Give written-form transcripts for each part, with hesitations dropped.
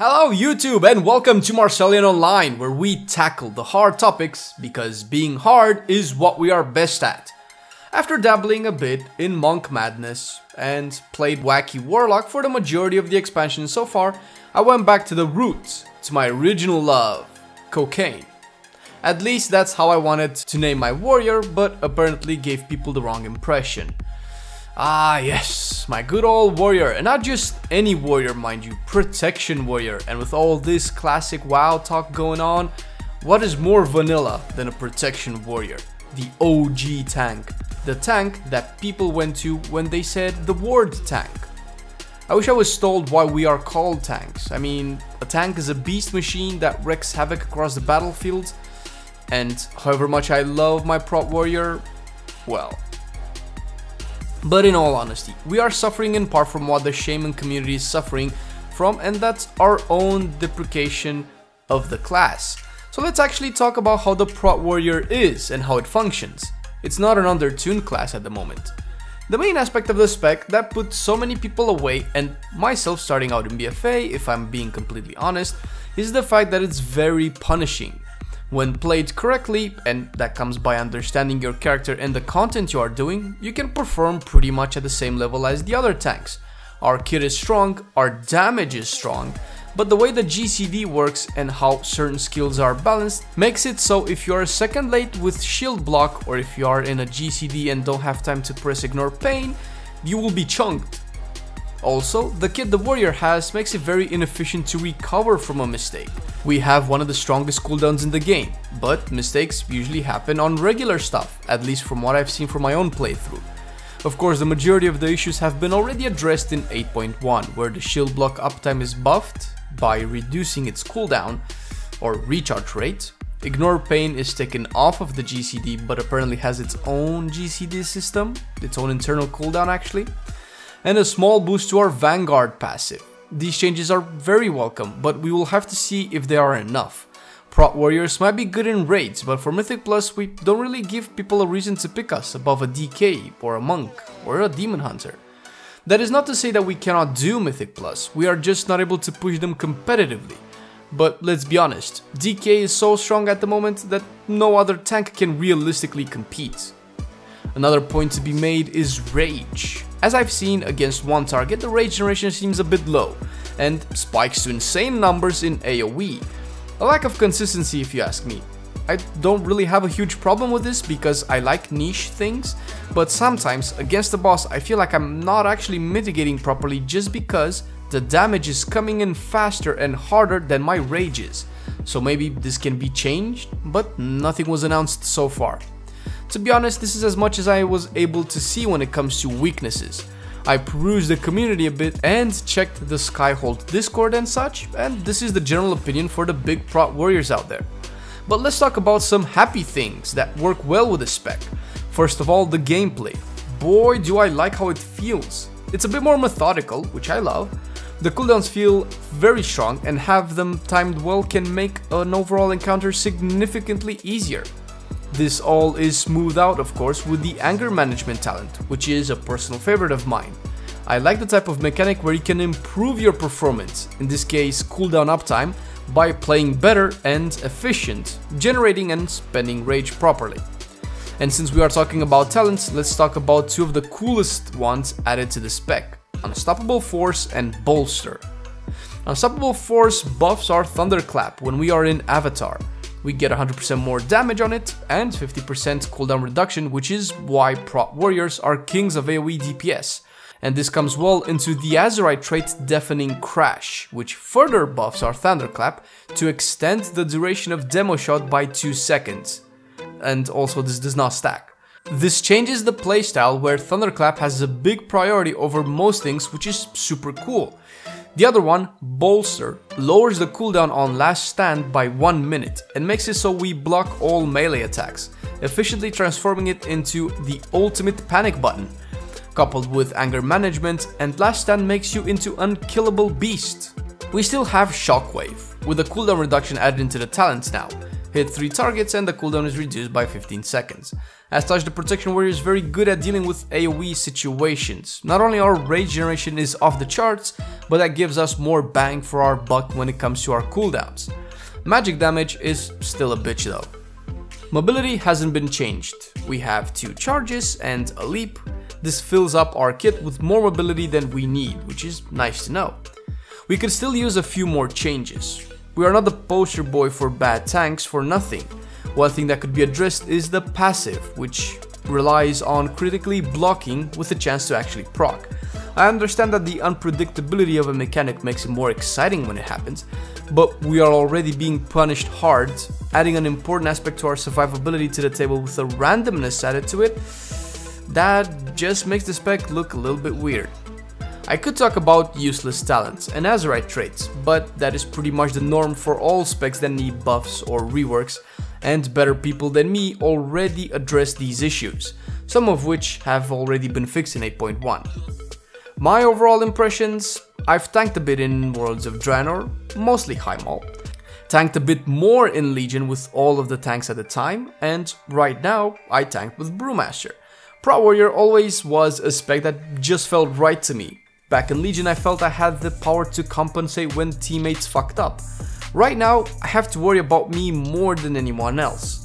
Hello YouTube and welcome to Marcellian Online, where we tackle the hard topics because being hard is what we are best at. After dabbling a bit in Monk Madness and played Wacky Warlock for the majority of the expansion so far, I went back to the roots, to my original love, cocaine. At least that's how I wanted to name my warrior, but apparently gave people the wrong impression. Ah yes, my good old warrior, and not just any warrior mind you, protection warrior. And with all this classic WoW talk going on, what is more vanilla than a protection warrior? The OG tank. The tank that people went to when they said the word tank. I wish I was told why we are called tanks. I mean, a tank is a beast machine that wreaks havoc across the battlefield, and however much I love my prot warrior, well. But in all honesty, we are suffering in part from what the shaman community is suffering from, and that's our own deprecation of the class. So let's actually talk about how the prot warrior is and how it functions. It's not an undertuned class at the moment. The main aspect of the spec that put so many people away, and myself starting out in BFA if I'm being completely honest, is the fact that it's very punishing. When played correctly, and that comes by understanding your character and the content you are doing, you can perform pretty much at the same level as the other tanks. Our kit is strong, our damage is strong, but the way the GCD works and how certain skills are balanced makes it so if you are a second late with shield block, or if you are in a GCD and don't have time to press ignore pain, you will be chunked. Also, the kit the warrior has makes it very inefficient to recover from a mistake. We have one of the strongest cooldowns in the game, but mistakes usually happen on regular stuff, at least from what I've seen from my own playthrough. Of course, the majority of the issues have been already addressed in 8.1, where the shield block uptime is buffed by reducing its cooldown or recharge rate. Ignore pain is taken off of the GCD, but apparently has its own GCD system, its own internal cooldown actually. And a small boost to our Vanguard passive. These changes are very welcome, but we will have to see if they are enough. Prot warriors might be good in raids, but for Mythic Plus we don't really give people a reason to pick us above a DK or a monk or a demon hunter. That is not to say that we cannot do Mythic Plus, we are just not able to push them competitively. But let's be honest, DK is so strong at the moment that no other tank can realistically compete. Another point to be made is rage. As I've seen against one target, the rage generation seems a bit low, and spikes to insane numbers in AoE. A lack of consistency if you ask me. I don't really have a huge problem with this because I like niche things, but sometimes against the boss I feel like I'm not actually mitigating properly just because the damage is coming in faster and harder than my rage is. So maybe this can be changed, but nothing was announced so far. To be honest, this is as much as I was able to see when it comes to weaknesses. I perused the community a bit and checked the Skyhold Discord and such, and this is the general opinion for the big prot warriors out there. But let's talk about some happy things that work well with the spec. First of all, the gameplay. Boy, do I like how it feels. It's a bit more methodical, which I love. The cooldowns feel very strong, and have them timed well can make an overall encounter significantly easier. This all is smoothed out, of course, with the anger management talent, which is a personal favorite of mine. I like the type of mechanic where you can improve your performance, in this case cooldown uptime, by playing better and efficient, generating and spending rage properly. And since we are talking about talents, let's talk about two of the coolest ones added to the spec: Unstoppable Force and Bolster. Unstoppable Force buffs our Thunderclap when we are in Avatar. We get 100% more damage on it and 50% cooldown reduction, which is why prot warriors are kings of AoE DPS. And this comes well into the Azerite trait Deafening Crash, which further buffs our Thunderclap to extend the duration of demo shot by 2 seconds. And also this does not stack. This changes the playstyle where Thunderclap has a big priority over most things, which is super cool. The other one, Bolster, lowers the cooldown on Last Stand by 1 minute and makes it so we block all melee attacks, efficiently transforming it into the ultimate panic button. Coupled with anger management, and Last Stand makes you into unkillable beast. We still have Shockwave, with a cooldown reduction added into the talents now. Hit 3 targets and the cooldown is reduced by 15 seconds. As such, the Protection Warrior is very good at dealing with AoE situations. Not only our rage generation is off the charts, but that gives us more bang for our buck when it comes to our cooldowns. Magic damage is still a bitch though. Mobility hasn't been changed. We have 2 charges and a leap. This fills up our kit with more mobility than we need, which is nice to know. We could still use a few more changes. We are not the poster boy for bad tanks for nothing. One thing that could be addressed is the passive, which relies on critically blocking with a chance to actually proc. I understand that the unpredictability of a mechanic makes it more exciting when it happens, but we are already being punished hard. Adding an important aspect to our survivability to the table with a randomness added to it, that just makes the spec look a little bit weird. I could talk about useless talents and Azerite traits, but that is pretty much the norm for all specs that need buffs or reworks, and better people than me already address these issues, some of which have already been fixed in 8.1. My overall impressions: I've tanked a bit in Worlds of Draenor, mostly high mall, tanked a bit more in Legion with all of the tanks at the time, and right now I tanked with Brewmaster. Prot Warrior always was a spec that just felt right to me. Back in Legion I felt I had the power to compensate when teammates fucked up. Right now I have to worry about me more than anyone else.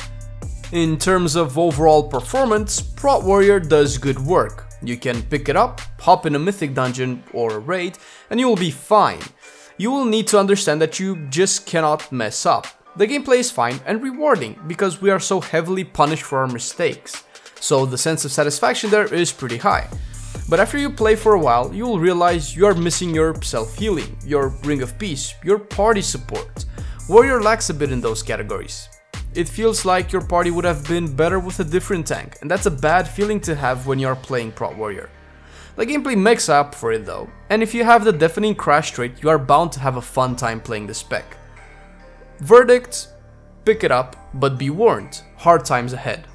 In terms of overall performance, Prot Warrior does good work. You can pick it up, hop in a mythic dungeon or a raid, and you will be fine. You will need to understand that you just cannot mess up. The gameplay is fine and rewarding because we are so heavily punished for our mistakes, so the sense of satisfaction there is pretty high. But after you play for a while, you will realize you are missing your self-healing, your Ring of Peace, your party support. Warrior lacks a bit in those categories. It feels like your party would have been better with a different tank, and that's a bad feeling to have when you are playing Prot Warrior. The gameplay makes up for it though, and if you have the Deafening Crash trait, you are bound to have a fun time playing the spec. Verdict: pick it up, but be warned, hard times ahead.